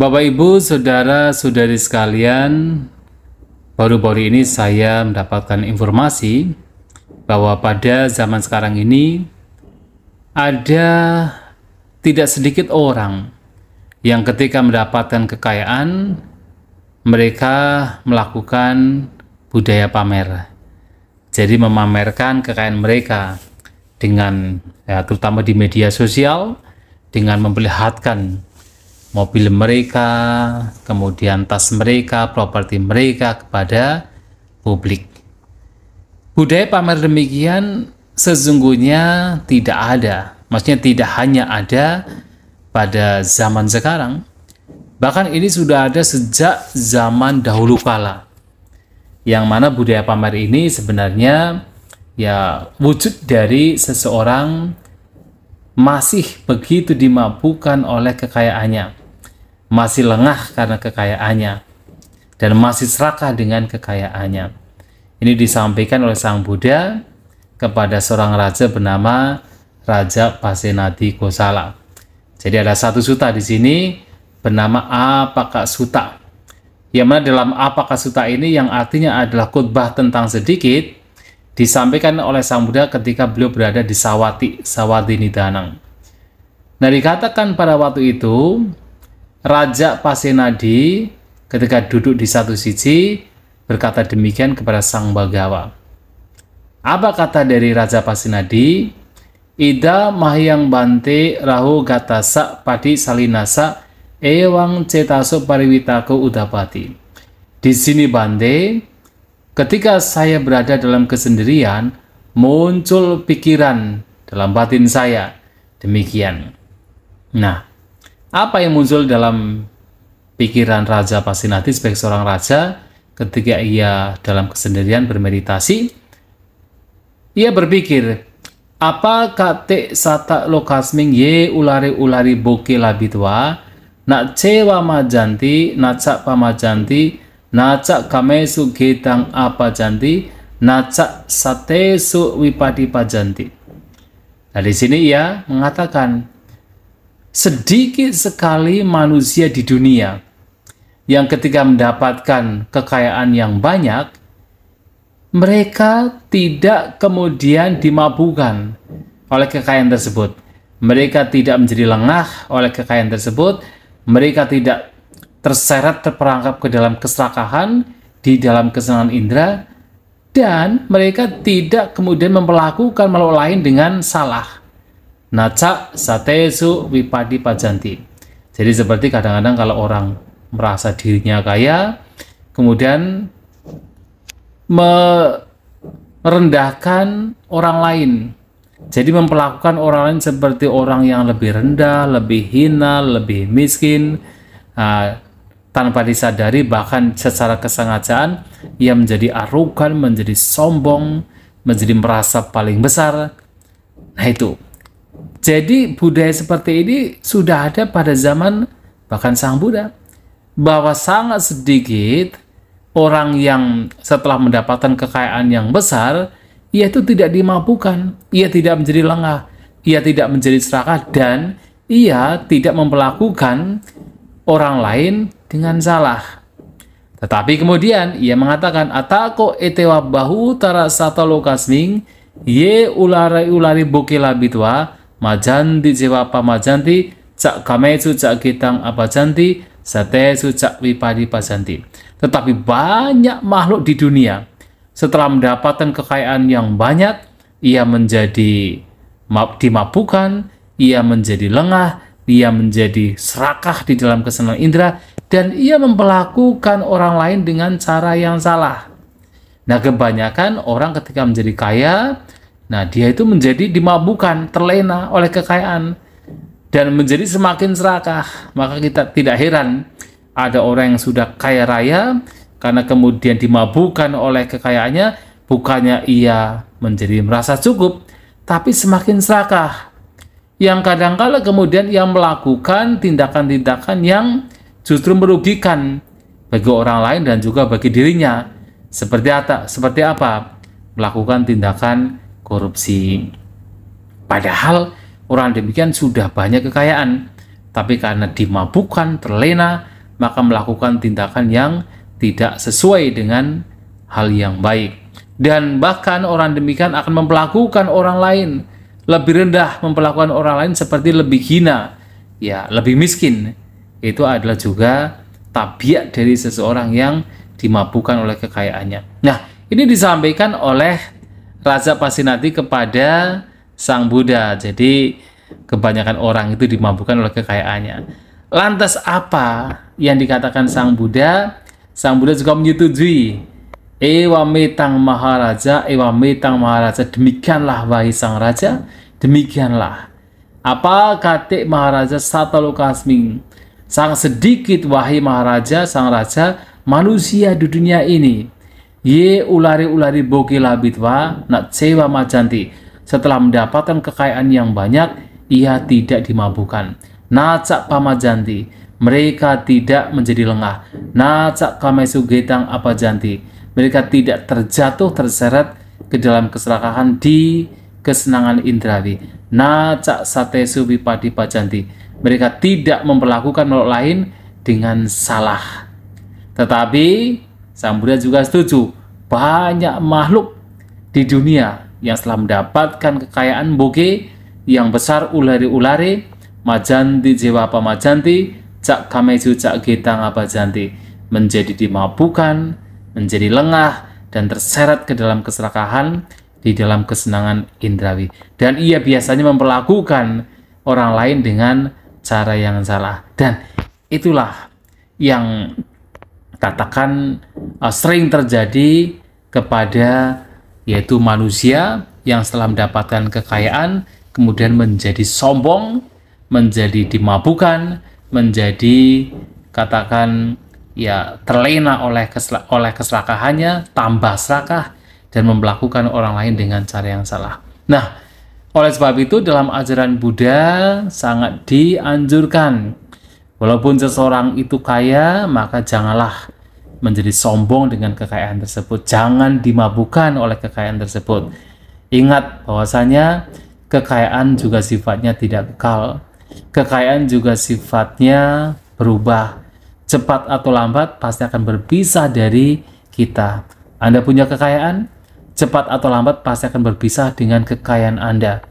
Bapak, Ibu, Saudara-saudari sekalian, baru-baru ini saya mendapatkan informasi bahwa pada zaman sekarang ini ada tidak sedikit orang yang ketika mendapatkan kekayaan, mereka melakukan budaya pamer. Jadi memamerkan kekayaan mereka dengan terutama di media sosial, dengan memperlihatkan mobil mereka, kemudian tas mereka, properti mereka kepada publik. Budaya pamer demikian sesungguhnya tidak ada. Maksudnya tidak hanya ada pada zaman sekarang, bahkan ini sudah ada sejak zaman dahulu kala. Yang mana budaya pamer ini sebenarnya wujud dari seseorang masih begitu dimabukkan oleh kekayaannya, masih lengah karena kekayaannya, dan masih serakah dengan kekayaannya. Ini disampaikan oleh Sang Buddha kepada seorang raja bernama Raja Pasenadi Kosala. Jadi ada satu sutta di sini bernama Apaka Sutta. Yang mana dalam Apaka Sutta ini yang artinya adalah khotbah tentang sedikit, disampaikan oleh Sang Buddha ketika beliau berada di Sawati Nidanang. Nah, dikatakan pada waktu itu Raja Pasenadi ketika duduk di satu sisi berkata demikian kepada Sang Bagawa. Apa kata dari Raja Pasenadi? Ida mahyang bante rahu gatasa padi salinasa ewang cetaso pariwitako udapati. Di sini bante, ketika saya berada dalam kesendirian, muncul pikiran dalam batin saya. Demikian. Nah, apa yang muncul dalam pikiran Raja Pasenadi sebagai seorang raja ketika ia dalam kesendirian bermeditasi? Ia berpikir, apa kate sata lokasming ye ulari boke labitwa nak cewa majanti nacak pamajanti nacak kamesu getang apa janti nacak satesu wipadi pajanti. Nah, di sini ia mengatakan sedikit sekali manusia di dunia yang ketika mendapatkan kekayaan yang banyak, mereka tidak kemudian dimabukkan oleh kekayaan tersebut. Mereka tidak menjadi lengah oleh kekayaan tersebut. Mereka tidak terseret, terperangkap ke dalam keserakahan, di dalam kesenangan indera, dan mereka tidak kemudian memperlakukan makhluk lain dengan salah. Naca satesu wipadi pajanti. Jadi seperti kadang-kadang kalau orang merasa dirinya kaya, kemudian merendahkan orang lain. Jadi memperlakukan orang lain seperti orang yang lebih rendah, lebih hina, lebih miskin, tanpa disadari, bahkan secara kesengajaan ia menjadi arogan, menjadi sombong, menjadi merasa paling besar. Nah, itu. Jadi budaya seperti ini sudah ada pada zaman bahkan Sang Buddha, bahwa sangat sedikit orang yang setelah mendapatkan kekayaan yang besar, ia itu tidak dimabukkan, ia tidak menjadi lengah, ia tidak menjadi serakah, dan ia tidak memperlakukan orang lain dengan salah. Tetapi kemudian ia mengatakan, atako etewa bahu tara sata lokasming ye ulari bokela bitwa majanti jewa pamajanti cak kamesu cak kitang apajanti satesu cak wipadi pajanti. Tetapi banyak makhluk di dunia setelah mendapatkan kekayaan yang banyak, ia menjadi dimabukkan, ia menjadi lengah, ia menjadi serakah di dalam kesenangan indera, dan ia memperlakukan orang lain dengan cara yang salah. Nah, kebanyakan orang ketika menjadi kaya, nah dia itu menjadi dimabukkan, terlena oleh kekayaan, dan menjadi semakin serakah. Maka kita tidak heran ada orang yang sudah kaya raya, karena kemudian dimabukkan oleh kekayaannya, bukannya ia menjadi merasa cukup, tapi semakin serakah. Yang kadang-kala kemudian ia melakukan tindakan-tindakan yang justru merugikan bagi orang lain dan juga bagi dirinya. Seperti apa? Melakukan tindakan korupsi. Padahal orang demikian sudah banyak kekayaan, tapi karena dimabukkan, terlena, maka melakukan tindakan yang tidak sesuai dengan hal yang baik. Dan bahkan orang demikian akan memperlakukan orang lain lebih rendah, memperlakukan orang lain seperti lebih hina, ya, lebih miskin. Itu adalah juga tabiat dari seseorang yang dimabukkan oleh kekayaannya. Nah, ini disampaikan oleh Raja Pasenadi kepada Sang Buddha. Jadi kebanyakan orang itu dimabukkan oleh kekayaannya. Lantas apa yang dikatakan Sang Buddha? Sang Buddha juga menyetujui. Ewa metang Maharaja, demikianlah wahai Sang Raja, demikianlah. Apa kata Maharaja Satalokasming? Sang sedikit wahai Maharaja, Sang Raja, manusia di dunia ini. Ye ulari-ulari boke labitwa nak sewa majanti. Setelah mendapatkan kekayaan yang banyak, ia tidak dimabukkan. Nacak pamajanti, mereka tidak menjadi lengah. Nacak kamesu getang apa janti, mereka tidak terjatuh terseret ke dalam keserakahan di kesenangan indrawi. Nacak satesu wipadi pajanti, mereka tidak memperlakukan makhluk lain dengan salah. Tetapi Sang Buddha juga setuju, banyak makhluk di dunia yang setelah mendapatkan kekayaan boge yang besar, ulari-ulari, majanti jewa pamajanti, cak kameju cak getang apa janti, menjadi dimabukkan, menjadi lengah, dan terseret ke dalam keserakahan di dalam kesenangan indrawi. Dan ia biasanya memperlakukan orang lain dengan cara yang salah. Dan itulah yang katakan sering terjadi kepada yaitu manusia yang setelah mendapatkan kekayaan kemudian menjadi sombong, menjadi dimabukkan, menjadi katakan ya terlena oleh keserakahannya, tambah serakah, dan memperlakukan orang lain dengan cara yang salah. Nah, oleh sebab itu dalam ajaran Buddha sangat dianjurkan, walaupun seseorang itu kaya, maka janganlah menjadi sombong dengan kekayaan tersebut. Jangan dimabukkan oleh kekayaan tersebut. Ingat bahwasanya kekayaan juga sifatnya tidak kekal. Kekayaan juga sifatnya berubah. Cepat atau lambat pasti akan berpisah dari kita. Anda punya kekayaan, cepat atau lambat pasti akan berpisah dengan kekayaan Anda.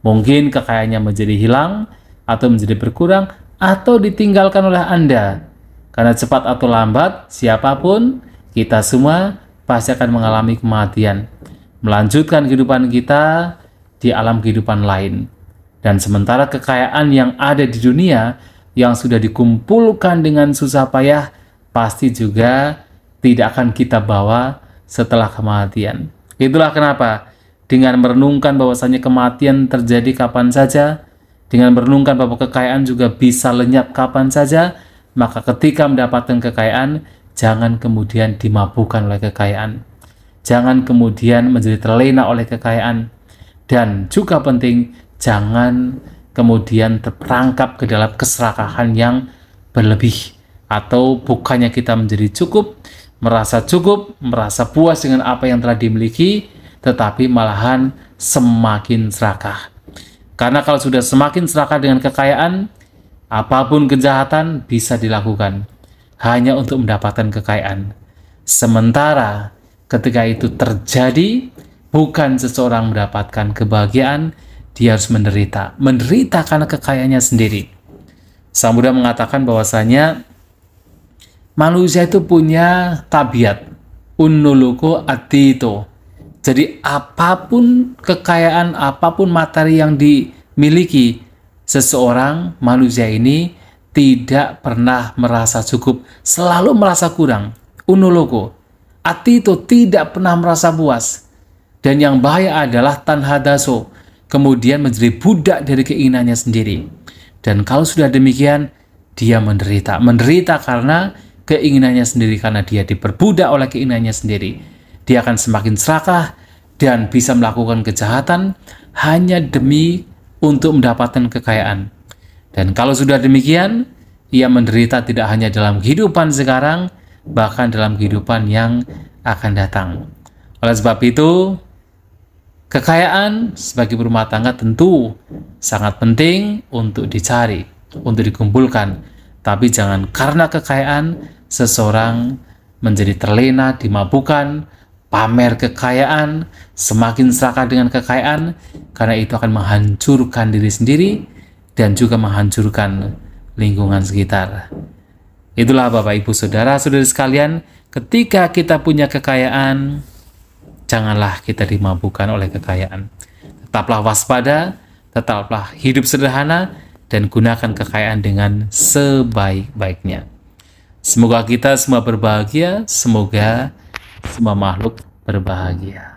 Mungkin kekayaannya menjadi hilang, atau menjadi berkurang, atau ditinggalkan oleh Anda. Karena cepat atau lambat, siapapun, kita semua pasti akan mengalami kematian. Melanjutkan kehidupan kita di alam kehidupan lain. Dan sementara kekayaan yang ada di dunia, yang sudah dikumpulkan dengan susah payah, pasti juga tidak akan kita bawa setelah kematian. Itulah kenapa dengan merenungkan bahwasanya kematian terjadi kapan saja, dengan merenungkan bahwa kekayaan juga bisa lenyap kapan saja, maka ketika mendapatkan kekayaan, jangan kemudian dimabukkan oleh kekayaan. Jangan kemudian menjadi terlena oleh kekayaan. Dan juga penting, jangan kemudian terperangkap ke dalam keserakahan yang berlebih, atau bukannya kita menjadi cukup, merasa puas dengan apa yang telah dimiliki, tetapi malahan semakin serakah. Karena kalau sudah semakin serakah dengan kekayaan, apapun kejahatan bisa dilakukan hanya untuk mendapatkan kekayaan. Sementara ketika itu terjadi, bukan seseorang mendapatkan kebahagiaan, dia harus menderita karena kekayaannya sendiri. Sang Buddha mengatakan bahwasanya manusia itu punya tabiat unnuluko atito. Jadi apapun kekayaan, apapun materi yang dimiliki seseorang, manusia ini tidak pernah merasa cukup, selalu merasa kurang. Unnuluko atito, tidak pernah merasa puas. Dan yang bahaya adalah tanhadaso, kemudian menjadi budak dari keinginannya sendiri. Dan kalau sudah demikian, dia menderita karena keinginannya sendiri, karena dia diperbudak oleh keinginannya sendiri. Dia akan semakin serakah dan bisa melakukan kejahatan hanya demi untuk mendapatkan kekayaan. Dan kalau sudah demikian, ia menderita tidak hanya dalam kehidupan sekarang, bahkan dalam kehidupan yang akan datang. Oleh sebab itu, kekayaan sebagai berumah tangga tentu sangat penting untuk dicari, untuk dikumpulkan. Tapi jangan karena kekayaan seseorang menjadi terlena, dimabukkan, pamer kekayaan, semakin serakah dengan kekayaan, karena itu akan menghancurkan diri sendiri dan juga menghancurkan lingkungan sekitar. Itulah Bapak Ibu Saudara-saudari sekalian, ketika kita punya kekayaan, janganlah kita dimabukkan oleh kekayaan. Tetaplah waspada, tetaplah hidup sederhana, dan gunakan kekayaan dengan sebaik-baiknya. Semoga kita semua berbahagia, semoga semua makhluk berbahagia.